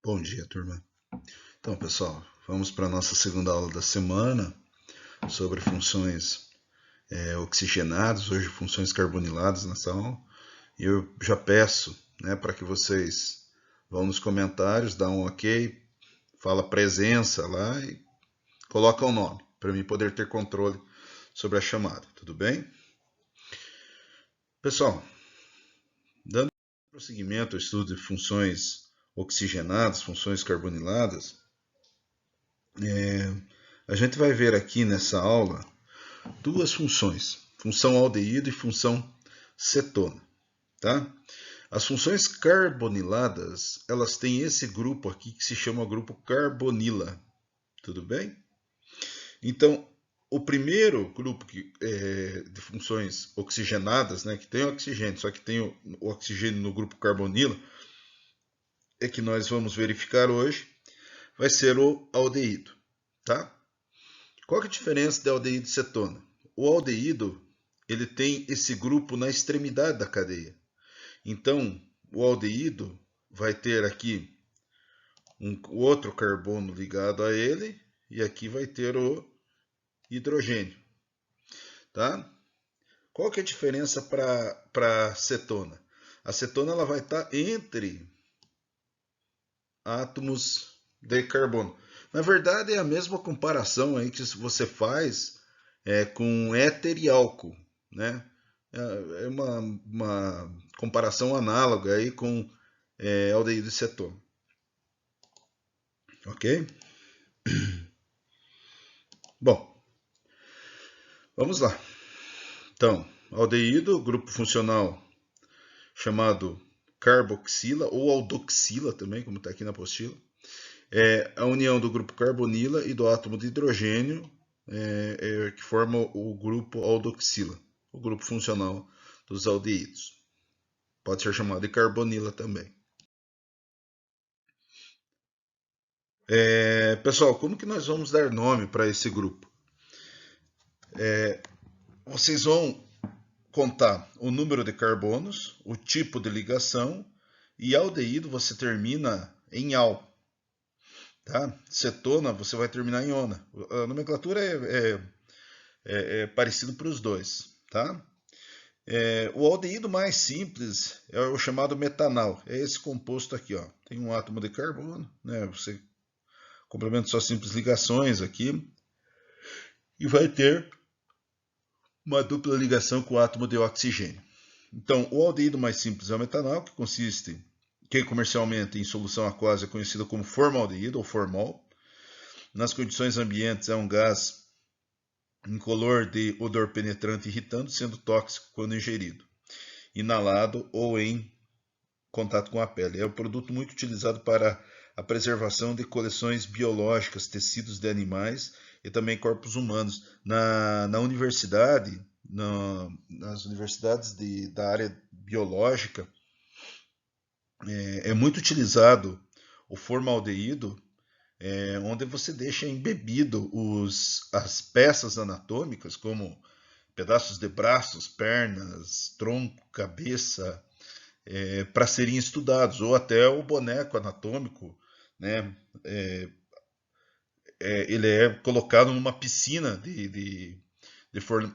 Bom dia, turma. Então, pessoal, vamos para a nossa segunda aula da semana sobre funções oxigenadas, hoje funções carboniladas nessa aula. E eu já peço para que vocês vão nos comentários, dá um ok, fala presença lá e coloca o nome, para mim poder ter controle sobre a chamada, tudo bem? Pessoal, dando prosseguimento ao estudo de funções oxigenadas, funções carboniladas, a gente vai ver aqui nessa aula duas funções, função aldeído e função cetona, tá? As funções carboniladas, elas têm esse grupo aqui que se chama grupo carbonila, tudo bem? Então, o primeiro grupo de funções oxigenadas, que tem oxigênio, só que tem o oxigênio no grupo carbonila, é que nós vamos verificar hoje, vai ser o aldeído, tá? Qual que é a diferença de aldeído e cetona? O aldeído, ele tem esse grupo na extremidade da cadeia. Então, o aldeído vai ter aqui um outro carbono ligado a ele e aqui vai ter o hidrogênio, tá? Qual que é a diferença para a cetona? A cetona ela vai estar entre átomos de carbono. Na verdade, é a mesma comparação aí que você faz com éter e álcool, né? É uma comparação análoga aí com aldeído e cetona. Ok? Bom, vamos lá. Então, aldeído, grupo funcional chamado carboxila ou aldoxila também, como está aqui na apostila. É a união do grupo carbonila e do átomo de hidrogênio que forma o grupo aldoxila, o grupo funcional dos aldeídos. Pode ser chamado de carbonila também. Pessoal, como que nós vamos dar nome para esse grupo? Vocês vão contar o número de carbonos, o tipo de ligação e aldeído você termina em al. Tá? Cetona você vai terminar em ona. A nomenclatura é parecido para os dois. Tá? O aldeído mais simples é o chamado metanal. É esse composto aqui. Ó. Tem um átomo de carbono, né? Você complementa suas simples ligações aqui e vai ter uma dupla ligação com o átomo de oxigênio. Então, o aldeído mais simples é o metanal, que comercialmente em solução aquosa é conhecido como formaldeído ou formol. Nas condições ambientes é um gás incolor de odor penetrante e irritante, sendo tóxico quando ingerido, inalado ou em contato com a pele. É um produto muito utilizado para a preservação de coleções biológicas, tecidos de animais e também corpos humanos. Na universidade, nas universidades da área biológica, é muito utilizado o formaldeído, onde você deixa embebido as peças anatômicas, como pedaços de braços, pernas, tronco, cabeça, para serem estudados, ou até o boneco anatômico, né? Ele é colocado numa piscina de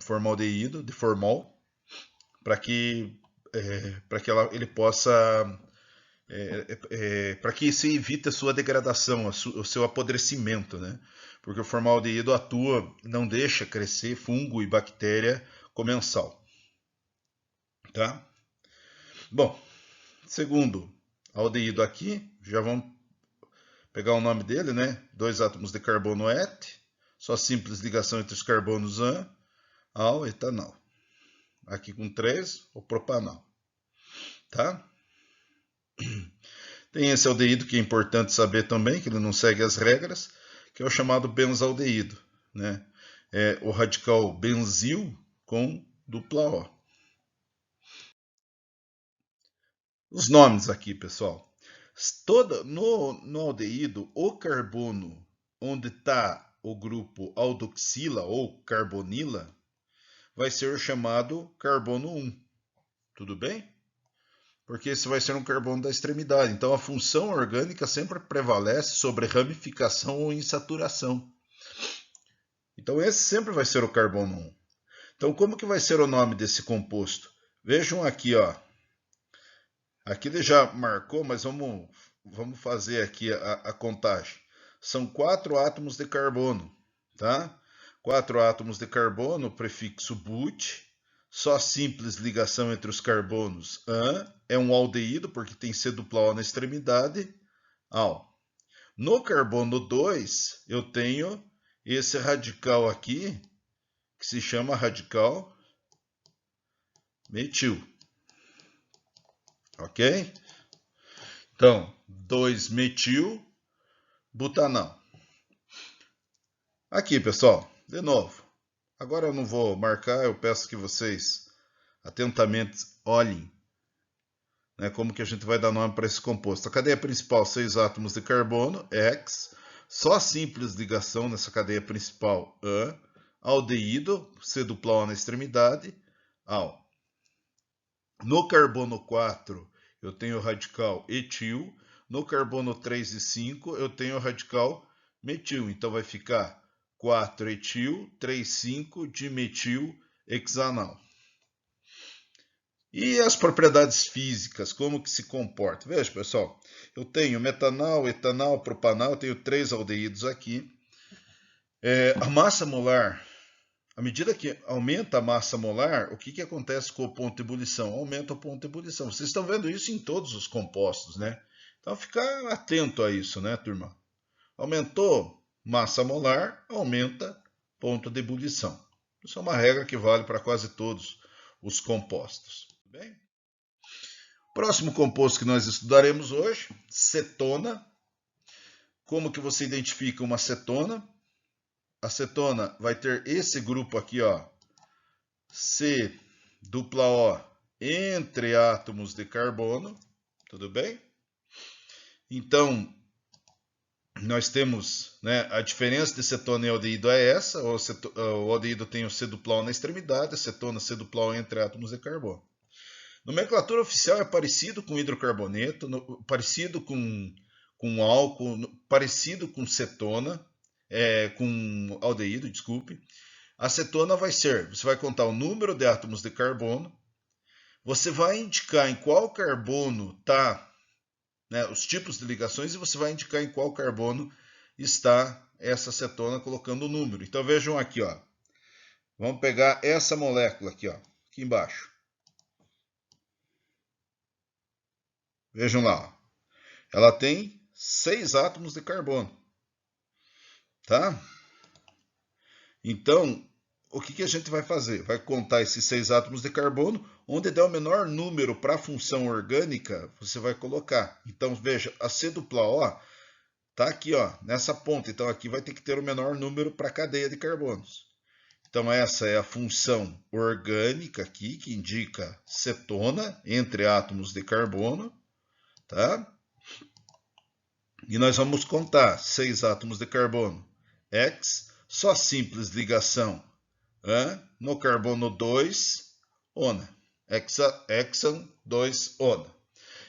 formaldeído, de formol, para que, ele possa para que se evite a sua degradação, o seu apodrecimento, né? Porque o formaldeído atua, não deixa crescer fungo e bactéria comensal, tá? Bom, segundo aldeído aqui, já vamos pegar o nome dele, né? Dois átomos de carbono et, só simples ligação entre os carbonos an, al, etanal. Aqui com 3, o propanal, tá? Tem esse aldeído que é importante saber também, que ele não segue as regras, que é o chamado benzaldeído, né? É o radical benzil com dupla O. Os nomes aqui, pessoal. No aldeído, o carbono onde está o grupo aldoxila ou carbonila vai ser o chamado carbono 1. Tudo bem? porque esse vai ser um carbono da extremidade. Então a função orgânica sempre prevalece sobre ramificação ou insaturação. Então esse sempre vai ser o carbono 1. Então como que vai ser o nome desse composto? Vejam aqui, ó. Aqui ele já marcou, mas vamos fazer aqui a contagem. São 4 átomos de carbono, tá? 4 átomos de carbono, prefixo but, só simples ligação entre os carbonos. É um aldeído, porque tem C dupla O na extremidade, al. No carbono 2, eu tenho esse radical aqui, que se chama radical metil. Ok? Então, 2-metil butanal. Aqui, pessoal, de novo. Agora eu não vou marcar, eu peço que vocês atentamente olhem, né, como que a gente vai dar nome para esse composto. A cadeia principal, 6 átomos de carbono, X. Só simples ligação nessa cadeia principal, aldeído, C dupla O na extremidade, al. No carbono 4, eu tenho o radical etil. No carbono 3 e 5, eu tenho o radical metil. Então vai ficar 4-etil, 3,5 dimetil hexanal. E as propriedades físicas, como que se comporta? Veja, pessoal, eu tenho metanal, etanal, propanal, eu tenho 3 aldeídos aqui. A massa molar, à medida que aumenta a massa molar, o que acontece com o ponto de ebulição? Aumenta o ponto de ebulição. Vocês estão vendo isso em todos os compostos, né? Então, ficar atento a isso, né, turma? Aumentou massa molar, aumenta ponto de ebulição. Isso é uma regra que vale para quase todos os compostos. Tudo bem? Próximo composto que nós estudaremos hoje, cetona. Como que você identifica uma cetona? A cetona vai ter esse grupo aqui, ó, C dupla O entre átomos de carbono, tudo bem? Então, nós temos, né, a diferença de cetona e aldeído é essa, o aldeído tem o C dupla O na extremidade, a cetona C dupla O entre átomos de carbono. Nomenclatura oficial é parecido com hidrocarboneto, parecido com álcool, parecido com cetona, com aldeído, desculpe. A cetona vai ser, você vai contar o número de átomos de carbono, você vai indicar em qual carbono está, né, os tipos de ligações, e você vai indicar em qual carbono está essa cetona colocando o número. Então vejam aqui, ó. Vamos pegar essa molécula aqui, ó, aqui embaixo. Vejam lá, ó. Ela tem 6 átomos de carbono, tá? Então, o que a gente vai fazer? Vai contar esses 6 átomos de carbono, onde der o menor número para a função orgânica, você vai colocar. Então, veja, a C dupla O está aqui, ó, nessa ponta. Então, aqui vai ter que ter o menor número para a cadeia de carbonos. Então, essa é a função orgânica aqui, que indica cetona entre átomos de carbono, tá? E nós vamos contar 6 átomos de carbono. X, só simples ligação. No carbono 2, ona. Hexan 2, ona.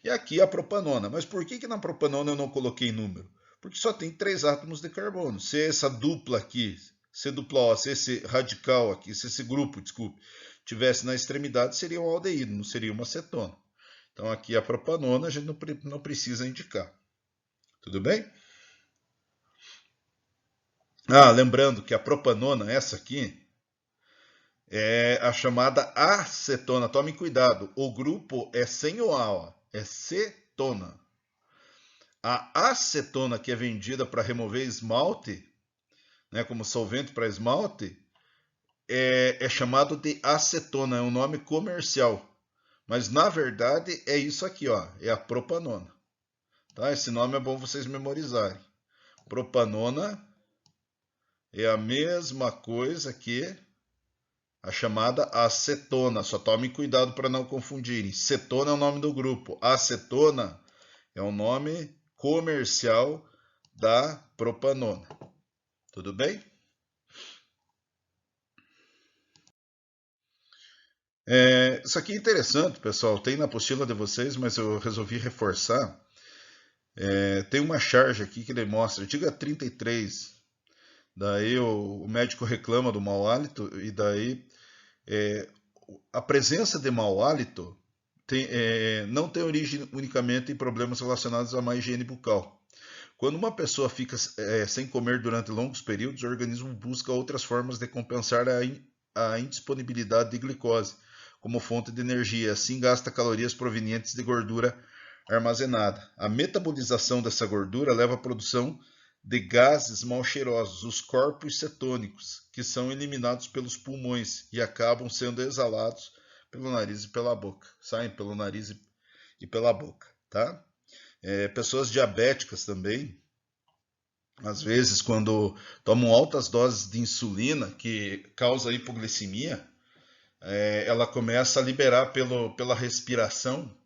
E aqui a propanona. Mas por que na propanona eu não coloquei número? Porque só tem 3 átomos de carbono. Se essa dupla aqui, C dupla O, se esse radical aqui, se esse grupo, desculpe, tivesse na extremidade, seria um aldeído, não seria uma cetona. Então aqui a propanona a gente não precisa indicar. Tudo bem? Lembrando que a propanona, essa aqui, é a chamada acetona. Tomem cuidado, o grupo é sem o A, ó, é cetona. A acetona, que é vendida para remover esmalte, né, como solvente para esmalte, é chamado de acetona, é um nome comercial. Mas na verdade é isso aqui, ó, é a propanona. Tá? Esse nome é bom vocês memorizarem. Propanona é a mesma coisa que a chamada acetona. Só tomem cuidado para não confundirem. Cetona é o nome do grupo. Acetona é o nome comercial da propanona. Tudo bem? Isso aqui é interessante, pessoal. Tem na apostila de vocês, mas eu resolvi reforçar. Tem uma charge aqui que ele mostra, artigo 33. Daí o médico reclama do mau hálito e daí a presença de mau hálito não tem origem unicamente em problemas relacionados à má higiene bucal. Quando uma pessoa fica sem comer durante longos períodos, o organismo busca outras formas de compensar a indisponibilidade de glicose como fonte de energia, assim gasta calorias provenientes de gordura armazenada. A metabolização dessa gordura leva à produção de gases mal cheirosos, os corpos cetônicos, que são eliminados pelos pulmões e acabam sendo exalados pelo nariz e pela boca. Saem pelo nariz e pela boca, tá? Pessoas diabéticas também, às vezes, quando tomam altas doses de insulina, que causa hipoglicemia, ela começa a liberar pela respiração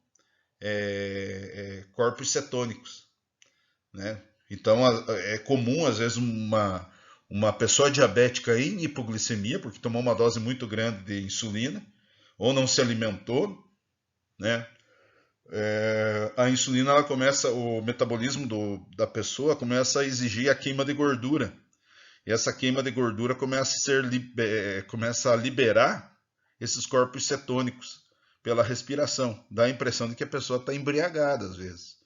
corpos cetônicos, né? Então, é comum, às vezes, uma pessoa diabética em hipoglicemia, porque tomou uma dose muito grande de insulina, ou não se alimentou, né? A insulina, ela começa, o metabolismo da pessoa começa a exigir a queima de gordura. E essa queima de gordura começa a liberar esses corpos cetônicos pela respiração. Dá a impressão de que a pessoa está embriagada, às vezes.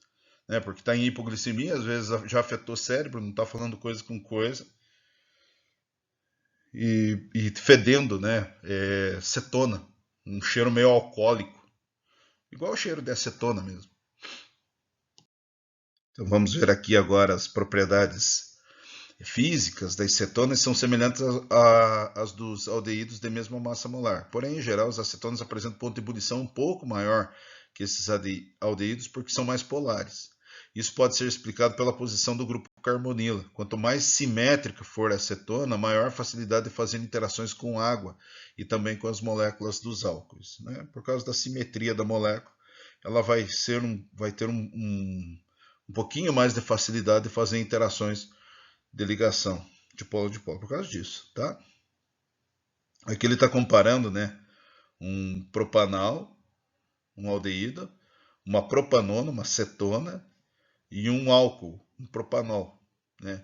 Né? Porque está em hipoglicemia, às vezes já afetou o cérebro, não está falando coisa com coisa. E fedendo, né? Cetona. Um cheiro meio alcoólico. Igual o cheiro de acetona mesmo. Então vamos ver aqui agora as propriedades físicas das cetonas são semelhantes às dos aldeídos de mesma massa molar. Porém, em geral, os acetonas apresentam ponto de ebulição um pouco maior que esses aldeídos porque são mais polares. Isso pode ser explicado pela posição do grupo carbonila. Quanto mais simétrica for a acetona, maior a facilidade de fazer interações com água e também com as moléculas dos álcoois. Né? Por causa da simetria da molécula, ela vai ter um pouquinho mais de facilidade de fazer interações de ligação de polo por causa disso, tá? Aqui ele está comparando, né, um propanal, um aldeído, uma propanona, uma cetona e um álcool, um propanol, né?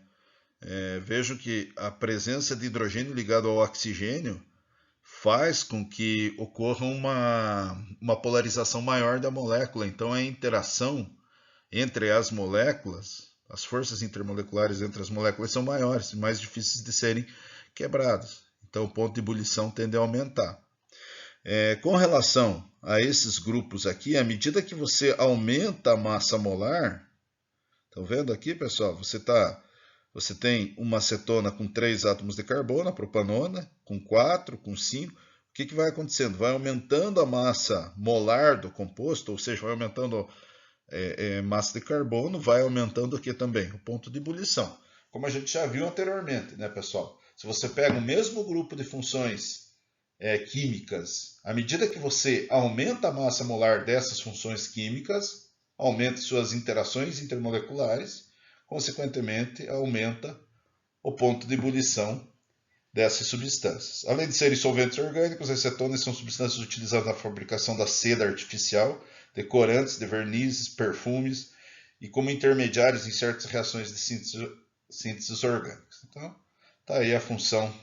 Vejo que a presença de hidrogênio ligado ao oxigênio faz com que ocorra uma polarização maior da molécula. Então a interação entre as moléculas, as forças intermoleculares entre as moléculas são maiores, mais difíceis de serem quebradas. Então o ponto de ebulição tende a aumentar. Com relação a esses grupos aqui, à medida que você aumenta a massa molar, estão vendo aqui, pessoal? Você tem uma acetona com 3 átomos de carbono, a propanona, com 4, com 5. O que vai acontecendo? Vai aumentando a massa molar do composto, ou seja, vai aumentando massa de carbono, vai aumentando aqui também o ponto de ebulição. Como a gente já viu anteriormente, né, pessoal? Se você pega o mesmo grupo de funções químicas, à medida que você aumenta a massa molar dessas funções químicas, aumenta suas interações intermoleculares, consequentemente aumenta o ponto de ebulição dessas substâncias. Além de serem solventes orgânicos, as cetonas são substâncias utilizadas na fabricação da seda artificial, de corantes, de vernizes, perfumes e como intermediários em certas reações de síntese orgânicas. Então, está aí a função